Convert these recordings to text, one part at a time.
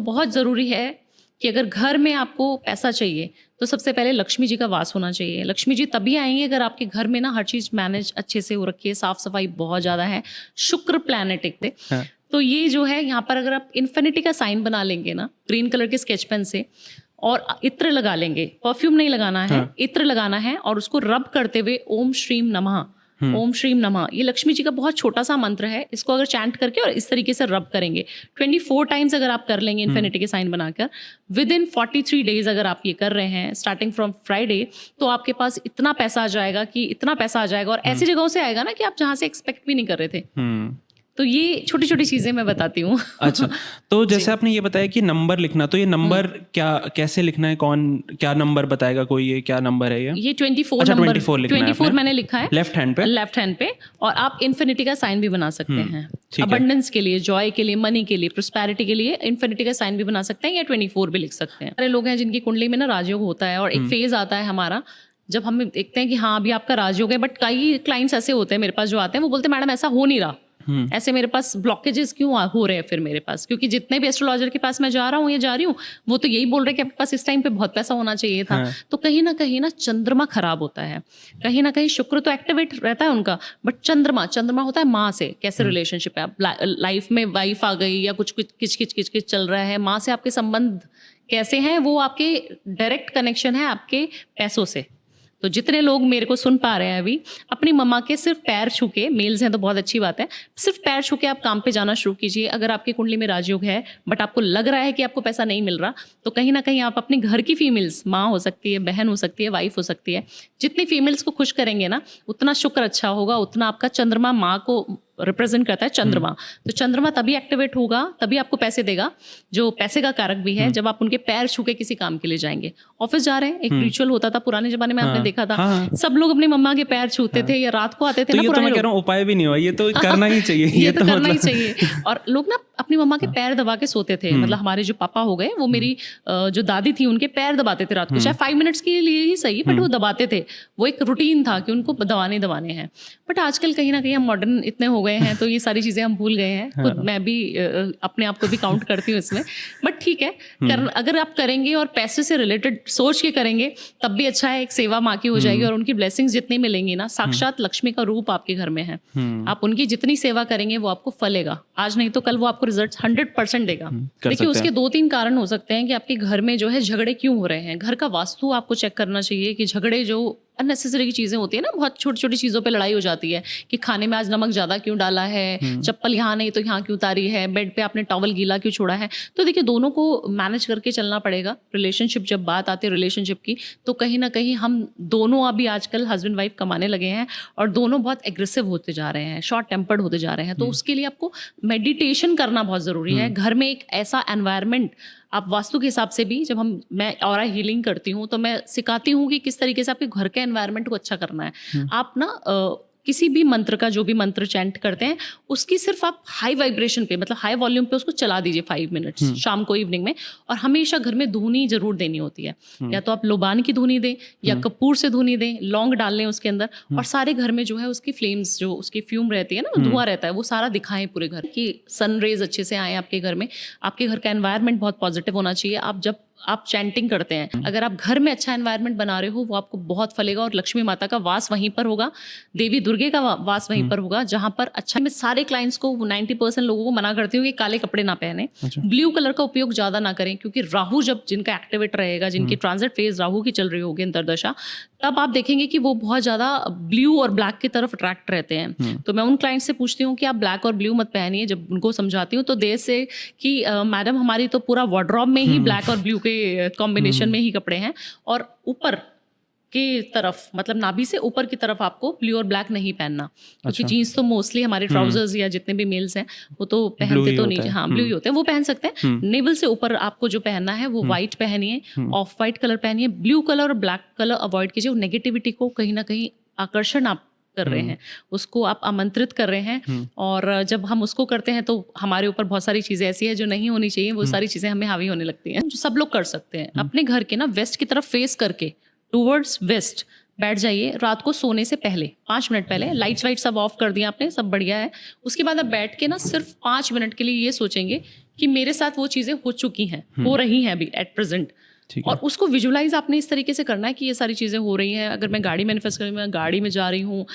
बहुत ज़रूरी है कि अगर घर में आपको पैसा चाहिए तो सबसे पहले लक्ष्मी जी का वास होना चाहिए। लक्ष्मी जी तभी आएंगे अगर आपके घर में ना हर चीज़ मैनेज अच्छे से हो रखी है, साफ सफाई बहुत ज़्यादा है, शुक्र प्लैनेट एक थे। हाँ। तो ये जो है यहाँ पर अगर आप इन्फिनिटी का साइन बना लेंगे ना ग्रीन कलर के स्केच पेन से, और इत्र लगा लेंगे, परफ्यूम नहीं लगाना है, हाँ। इत्र लगाना है, और उसको रब करते हुए ओम श्रीम नमः, ओम श्रीम नमः, ये लक्ष्मी जी का बहुत छोटा सा मंत्र है। इसको अगर चैंट करके और इस तरीके से रब करेंगे 24 टाइम्स अगर आप कर लेंगे इन्फिनिटी के साइन बनाकर, विद इन 43 डेज अगर आप ये कर रहे हैं स्टार्टिंग फ्रॉम फ्राइडे, तो आपके पास इतना पैसा आ जाएगा कि इतना पैसा आ जाएगा, और ऐसी जगहों से आएगा ना कि आप जहाँ से एक्सपेक्ट भी नहीं कर रहे थे। तो ये छोटी छोटी चीजें मैं बताती हूँ। अच्छा, तो जैसे आपने ये बताया कि नंबर लिखना, तो ये नंबर क्या कैसे लिखना है, कौन क्या नंबर बताएगा कोई, ये क्या नंबर है ये 24 अच्छा, नंबर 24 लिखना है 24 आपने? मैंने लिखा है लेफ्ट हैंड पे और आप इन्फिनिटी का साइन भी बना सकते हैं। ठीक है। अबंडेंस के लिए, जॉय के लिए, मनी के लिए, प्रोस्पेरिटी के लिए इन्फिनिटी का साइन भी बना सकते हैं, या 24 भी लिख सकते हैं। सारे लोग हैं जिनकी कुंडली में ना राजयोग होता है, और एक फेज आता है हमारा जब हम देखते हैं कि हाँ अभी आपका राजयोग है, बट कई क्लाइंट्स ऐसे होते हैं मेरे पास जो आते हैं, वो बोलते हैं मैडम ऐसा हो नहीं रहा, ऐसे मेरे पास ब्लॉकेजेस क्यों हो रहे हैं फिर मेरे पास, क्योंकि जितने भी एस्ट्रोलॉजर के पास मैं जा रहा हूँ या जा रही हूँ वो तो यही बोल रहे हैं कि आपके पास इस टाइम पे बहुत पैसा होना चाहिए था। हाँ। तो कहीं ना चंद्रमा खराब होता है, कहीं ना कहीं शुक्र तो एक्टिवेट रहता है उनका, बट चंद्रमा होता है माँ से, कैसे रिलेशनशिप है, आप लाइफ में वाइफ आ गई या कुछ किच चल रहा है, माँ से आपके संबंध कैसे हैं, वो आपके डायरेक्ट कनेक्शन है आपके पैसों से। तो जितने लोग मेरे को सुन पा रहे हैं अभी, अपनी मम्मा के सिर्फ पैर छू के, मेल्स हैं तो बहुत अच्छी बात है, सिर्फ पैर छू के आप काम पे जाना शुरू कीजिए। अगर आपकी कुंडली में राजयोग है बट आपको लग रहा है कि आपको पैसा नहीं मिल रहा, तो कहीं ना कहीं आप अपने घर की फीमेल्स, माँ हो सकती है, बहन हो सकती है, वाइफ हो सकती है, जितनी फीमेल्स को खुश करेंगे ना उतना शुक्र अच्छा होगा, उतना आपका चंद्रमा माँ को रिप्रेजेंट करता है चंद्रमा। तो चंद्रमा तभी एक्टिवेट होगा, तभी आपको पैसे देगा, जो पैसे का कारक भी है, जब आप उनके पैर छू के किसी काम के लिए जाएंगे। ऑफिस जा रहे हैं, एक रिचुअल होता था पुराने जमाने में, आपने देखा था, सब लोग अपनी मम्मा के पैर छूते थे या रात को आते थे तो ना, ये तो मैं कह रहा हूँ उपाय भी नहीं हुआ, ये तो करना ही चाहिए। ये तो करना ही चाहिए। और लोग ना अपनी मम्मा के पैर दबा के सोते थे, मतलब हमारे जो पापा हो गए वो मेरी जो दादी थी उनके पैर दबाते थे रात को, चाहे 5 मिनट्स के लिए ही सही, बट वो दबाते थे, वो एक रूटीन था कि उनको दबाने हैं। बट आजकल कहीं ना कहीं हम मॉडर्न इतने हो गए हैं तो ये सारी चीजें हम भूल गए हैं। खुद मैं भी अपने आप को भी काउंट करती हूँ इसमें, बट ठीक है, अगर आप करेंगे और पैसे से रिलेटेड सोच के करेंगे तब भी अच्छा है। एक सेवा माँ की हो जाएगी और उनकी ब्लेसिंग्स जितनी मिलेंगी ना, साक्षात लक्ष्मी का रूप आपके घर में है, आप उनकी जितनी सेवा करेंगे वो आपको फलेगा, आज नहीं तो कल वो आपको रिजल्ट 100% देगा। देखिए उसके 2-3 कारण हो सकते हैं कि आपके घर में जो है झगड़े क्यों हो रहे हैं। घर का वास्तु आपको चेक करना चाहिए कि झगड़े जो अननेसेसरी की चीज़ें होती है ना, बहुत छोटी छोटी चीज़ों पे लड़ाई हो जाती है कि खाने में आज नमक ज़्यादा क्यों डाला है, चप्पल यहाँ नहीं तो यहाँ क्यों उतारी है, बेड पे आपने टॉवल गीला क्यों छोड़ा है। तो देखिए दोनों को मैनेज करके चलना पड़ेगा। रिलेशनशिप जब बात आती है रिलेशनशिप की, तो कहीं ना कहीं हम दोनों अभी आजकल हस्बैंड वाइफ कमाने लगे हैं और दोनों बहुत एग्रेसिव होते जा रहे हैं, शॉर्ट टेम्पर्ड होते जा रहे हैं। तो उसके लिए आपको मेडिटेशन करना बहुत ज़रूरी है। घर में एक ऐसा एनवायरनमेंट, आप वास्तु के हिसाब से भी, जब मैं ऑरा हीलिंग करती हूँ तो मैं सिखाती हूँ कि किस तरीके से आपके घर के एनवायरनमेंट को अच्छा करना है। आप ना किसी भी मंत्र का, जो भी मंत्र चैंट करते हैं उसकी सिर्फ आप हाई वाइब्रेशन पे, मतलब हाई वॉल्यूम पे उसको चला दीजिए 5 मिनट्स शाम को, इवनिंग में। और हमेशा घर में धुनी जरूर देनी होती है, या तो आप लोबान की धुनी दें या कपूर से धुनी दें, लौंग डाल लें उसके अंदर, और सारे घर में जो है उसकी फ्लेम्स, जो उसकी फ्यूम रहती है ना, धुआं रहता है, वो सारा दिखाएं पूरे घर की, सन रेज अच्छे से आए आपके घर में। आपके घर का एनवायरनमेंट बहुत पॉजिटिव होना चाहिए। आप जब आप चैंटिंग करते हैं, अगर आप घर में अच्छा एनवायरनमेंट बना रहे हो, वो आपको बहुत फलेगा। और लक्ष्मी माता का वास वहीं पर होगा, देवी दुर्गे का वास वहीं पर होगा, जहां पर अच्छा। मैं सारे क्लाइंट्स को 90% लोगों को मना करती हूँ कि काले कपड़े ना पहने, ब्लू कलर का उपयोग ज्यादा ना करें, क्योंकि राहु जब जिनका एक्टिवेट रहेगा, जिनकी ट्रांजिट फेज राहु की चल रही होगी अंतरदशा, तब आप देखेंगे कि वो बहुत ज्यादा ब्लू और ब्लैक की तरफ अट्रैक्ट रहते हैं। तो मैं उन क्लाइंट से पूछती हूँ कि आप ब्लैक और ब्लू मत पहनिए। जब उनको समझाती हूँ तो देर से कि मैडम हमारी तो पूरा वार्डरोब में ही ब्लैक और ब्लू के कॉम्बिनेशन में ही कपड़े हैं, और ऊपर की तरफ, मतलब नाभि से ऊपर की तरफ आपको ब्लू और ब्लैक नहीं पहनना, क्योंकि जीन्स तो मोस्टली हमारे ट्राउजर्स या जितने भी मेल्स हैं वो तो पहनते तो नहीं, हाँ ब्लू ही होते हैं, वो पहन सकते हैं। नेवल से ऊपर आपको जो पहनना है वो व्हाइट पहनिए, ऑफ व्हाइट कलर पहनिए, ब्लू कलर और ब्लैक कलर अवॉइड कीजिए। नेगेटिविटी को कहीं ना कहीं आकर्षण आप कर रहे हैं, उसको आप आमंत्रित कर रहे हैं, और जब हम उसको करते हैं तो हमारे ऊपर बहुत सारी चीजें ऐसी है जो नहीं होनी चाहिए, वो सारी चीजें हमें हावी होने लगती हैं। जो सब लोग कर सकते हैं, अपने घर के ना वेस्ट की तरफ फेस करके, टूवर्ड्स वेस्ट, बैठ जाइए रात को सोने से पहले 5 मिनट पहले, लाइट्स वाइट सब ऑफ कर दिया आपने, सब बढ़िया है। उसके बाद आप बैठ के ना सिर्फ 5 मिनट के लिए ये सोचेंगे कि मेरे साथ वो चीज़ें हो चुकी हैं, हो रही हैं अभी एट प्रेजेंट, और उसको विजुलाइज आपने इस तरीके से करना है कि ये सारी चीज़ें हो रही हैं। अगर मैं गाड़ी मैनिफेस्ट कर रही हूँ, मैं गाड़ी में जा रही हूँ,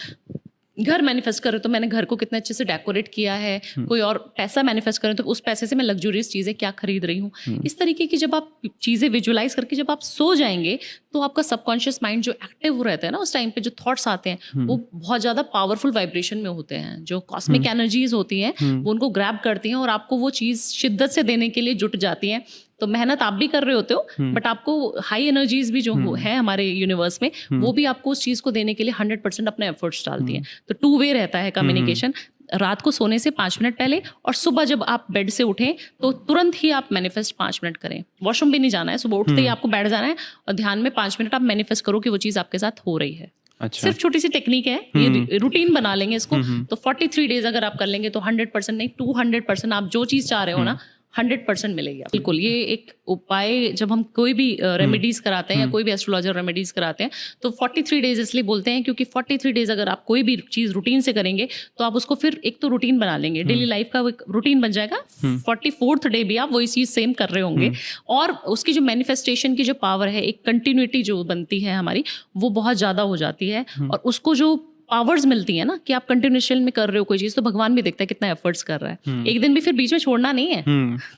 घर मैनिफेस्ट कर रहे हो तो मैंने घर को कितने अच्छे से डेकोरेट किया है, कोई और पैसा मैनिफेस्ट कर रहे हो तो उस पैसे से मैं लग्जूरियस चीज़ें क्या खरीद रही हूँ। इस तरीके की जब आप चीज़ें विजुलाइज करके जब आप सो जाएंगे तो आपका सबकॉन्शियस माइंड जो एक्टिव रहता है ना, उस टाइम पे जो थॉट्स आते हैं वो बहुत ज़्यादा पावरफुल वाइब्रेशन में होते हैं। जो कॉस्मिक एनर्जीज होती हैं वो उनको ग्रैब करती हैं और आपको वो चीज़ शिद्दत से देने के लिए जुट जाती हैं। तो मेहनत आप भी कर रहे होते हो, बट आपको हाई एनर्जीज भी जो है हमारे यूनिवर्स में, वो भी आपको उस चीज़ को देने के लिए 100% अपने एफर्ट्स डालती हैं। तो 2 वे रहता है कम्युनिकेशन, रात को सोने से 5 मिनट पहले, और सुबह जब आप बेड से उठें तो तुरंत ही आप मैनिफेस्ट 5 मिनट करें। वॉशरूम भी नहीं जाना है, सुबह उठते ही आपको बैठ जाना है और ध्यान में 5 मिनट आप मैनिफेस्ट करो कि वो चीज़ आपके साथ हो रही है। अच्छा। सिर्फ छोटी सी टेक्निक है, ये रूटीन बना लेंगे इसको तो 43 डेज अगर आप कर लेंगे तो 100% नहीं 200% आप जो चीज़ चाह रहे हो ना 100% मिलेगी। बिल्कुल, ये एक उपाय जब हम कोई भी रेमेडीज कराते हैं या कोई भी एस्ट्रोलॉजर रेमेडीज कराते हैं तो 43 डेज इसलिए बोलते हैं क्योंकि 43 डेज अगर आप कोई भी चीज़ रूटीन से करेंगे तो आप उसको फिर एक तो रूटीन बना लेंगे, डेली लाइफ का एक रूटीन बन जाएगा। 44th डे भी आप वही चीज़ सेम कर रहे होंगे और उसकी जो मैनिफेस्टेशन की जो पावर है, एक कंटिन्यूटी जो बनती है हमारी, वो बहुत ज़्यादा हो जाती है। और उसको जो पावर्स मिलती है ना कि आप कंटिन्यूएशन में कर रहे हो कोई चीज, तो भगवान भी देखता है कितना एफर्ट्स कर रहा है। एक दिन भी फिर बीच में छोड़ना नहीं है,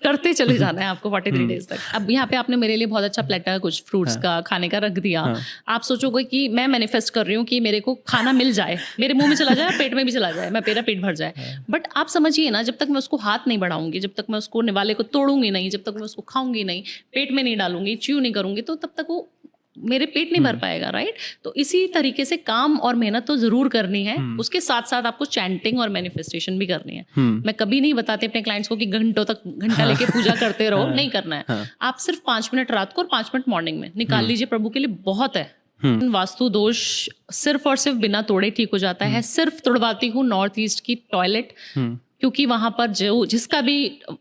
करते चले जाना है आपको 43 डेज तक। अब यहाँ पे आपने मेरे लिए बहुत अच्छा प्लेटर कुछ फ्रूट्स का खाने का रख दिया। आप सोचोगे कि मैं मैनिफेस्ट कर रही हूँ कि मेरे को खाना मिल जाए, मेरे मुंह में चला जाए, पेट में भी चला जाए, मेरा पेट भर जाए। बट आप समझिए ना, जब तक मैं उसको हाथ नहीं बढ़ाऊंगी, जब तक मैं उसको निवाले को तोड़ूंगी नहीं, जब तक मैं उसको खाऊंगी नहीं, पेट में नहीं डालूंगी, च्यू नहीं करूंगी, तो तब तक वो मेरे पेट नहीं भर पाएगा, राइट। तो इसी तरीके से काम और मेहनत तो जरूर करनी है, उसके साथ साथ आपको चैंटिंग और मैनिफेस्टेशन भी करनी है। मैं कभी नहीं बताती अपने क्लाइंट्स को कि घंटा लेके पूजा करते रहो, नहीं करना है। आप सिर्फ 5 मिनट रात को और 5 मिनट मॉर्निंग में निकाल लीजिए, प्रभु के लिए बहुत है। वास्तु दोष सिर्फ और सिर्फ बिना तोड़े ठीक हो जाता है। सिर्फ तोड़वाती हूँ नॉर्थ ईस्ट की टॉयलेट, क्योंकि वहां पर जिसका भी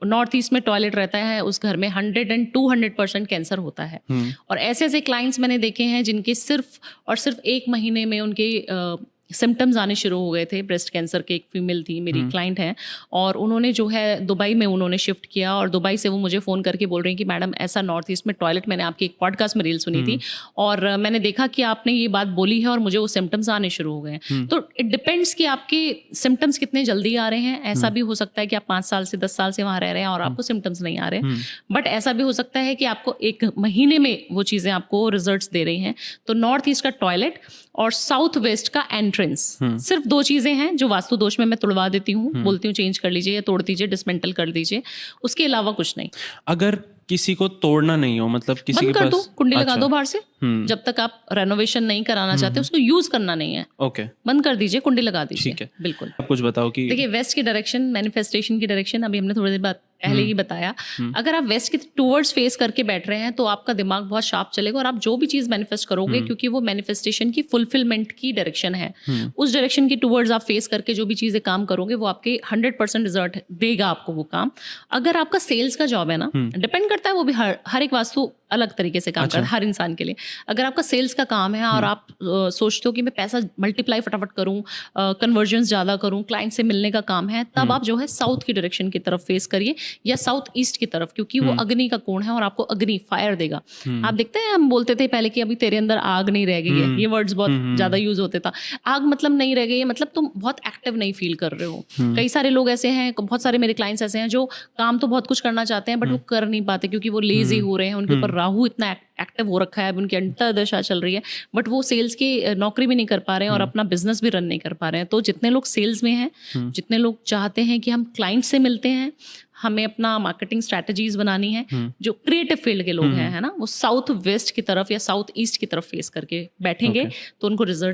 नॉर्थ ईस्ट में टॉयलेट रहता है उस घर में 100 and 200% कैंसर होता है। और ऐसे ऐसे क्लाइंट्स मैंने देखे हैं जिनके सिर्फ और सिर्फ 1 महीने में उनके सिम्टम्स आने शुरू हो गए थे। ब्रेस्ट कैंसर की एक फीमेल थी, मेरी क्लाइंट है, और उन्होंने जो है दुबई में उन्होंने शिफ्ट किया, और दुबई से वो मुझे फ़ोन करके बोल रही हैं कि मैडम ऐसा नॉर्थ ईस्ट में टॉयलेट, मैंने आपकी एक पॉडकास्ट में रील सुनी थी और मैंने देखा कि आपने ये बात बोली है और मुझे वो सिम्टम्स आने शुरू हो गए हैं। तो इट डिपेंड्स कि आपके सिम्टम्स कितने जल्दी आ रहे हैं। ऐसा भी हो सकता है कि आप 5 साल से 10 साल से वहाँ रह रहे हैं और आपको सिम्टम्स नहीं आ रहे, बट ऐसा भी हो सकता है कि आपको 1 महीने में वो चीज़ें आपको रिजल्ट्स दे रही हैं। तो नॉर्थ ईस्ट का टॉयलेट और साउथ वेस्ट का एंट्रेंस, सिर्फ 2 चीजें हैं जो वास्तु दोष में मैं तोड़वा देती हूँ, बोलती हूँ चेंज कर लीजिए या तोड़ दीजिए, डिसमेंटल कर दीजिए, उसके अलावा कुछ नहीं। अगर किसी को तोड़ना नहीं हो, मतलब किसी के पास, बंद कर दो, कुंडी लगा दो बाहर से। जब तक आप रेनोवेशन नहीं कराना चाहते, उसको यूज करना नहीं है, ओके, बंद कर दीजिए, कुंडी लगा दीजिए। ठीक है, बिल्कुल। आप कुछ बताओ कि देखिए वेस्ट की डायरेक्शन, मैनिफेस्टेशन की डायरेक्शन, अभी हमने थोड़ी देर बाद पहले ही बताया। अगर आप वेस्ट की टूवर्ड्स फेस करके बैठ रहे हैं तो आपका दिमाग बहुत शार्प चलेगा और आप जो भी चीज मैनिफेस्ट करोगे, क्योंकि वो मैनिफेस्टेशन की फुलफिलमेंट की डायरेक्शन है, उस डायरेक्शन की टूवर्ड्स आप फेस करके जो भी चीजें काम करोगे वो आपके 100% रिजल्ट देगा आपको वो काम। अगर आपका सेल्स का जॉब है ना, डिपेंड करता है, वो भी हर एक वास्तु अलग तरीके से काम करता है हर इंसान के लिए। अगर आपका सेल्स का काम है और आप सोचते हो कि मैं पैसा मल्टीप्लाई फटाफट करूं, कन्वर्जन्स ज़्यादा करूं, क्लाइंट से मिलने का काम है, तब आप जो है साउथ की डायरेक्शन की तरफ फेस करिए या साउथ ईस्ट की तरफ, क्योंकि वो अग्नि का कोण है और आपको अग्नि फायर देगा। आप देखते हैं, हम बोलते थे पहले कि अभी तेरे अंदर आग नहीं रह गई है, ये वर्ड्स बहुत ज़्यादा यूज होते था। आग मतलब नहीं रह गई है, मतलब तुम बहुत एक्टिव नहीं फील कर रहे हो। कई सारे लोग ऐसे हैं, बहुत सारे मेरे क्लाइंट्स ऐसे हैं जो काम तो बहुत कुछ करना चाहते हैं बट वो कर नहीं पाते क्योंकि वो लेजी हो रहे हैं, उनके ऊपर राहु इतना एक्टिव हो रखा है, अब उनकी अंतर्दशा चल रही है, बट वो सेल्स की नौकरी भी नहीं कर पा रहे हैं और अपना बिजनेस भी रन नहीं कर पा रहे हैं। तो जितने लोग सेल्स में हैं, जितने लोग चाहते हैं कि हम क्लाइंट से मिलते हैं, हमें अपना मार्केटिंग स्ट्रैटेजीज बनानी है, जो क्रिएटिव फील्ड के लोग हैं, है ना, वो साउथ वेस्ट की तरफ या साउथ ईस्ट की तरफ फेस करके बैठेंगे तो उनको रिजल्ट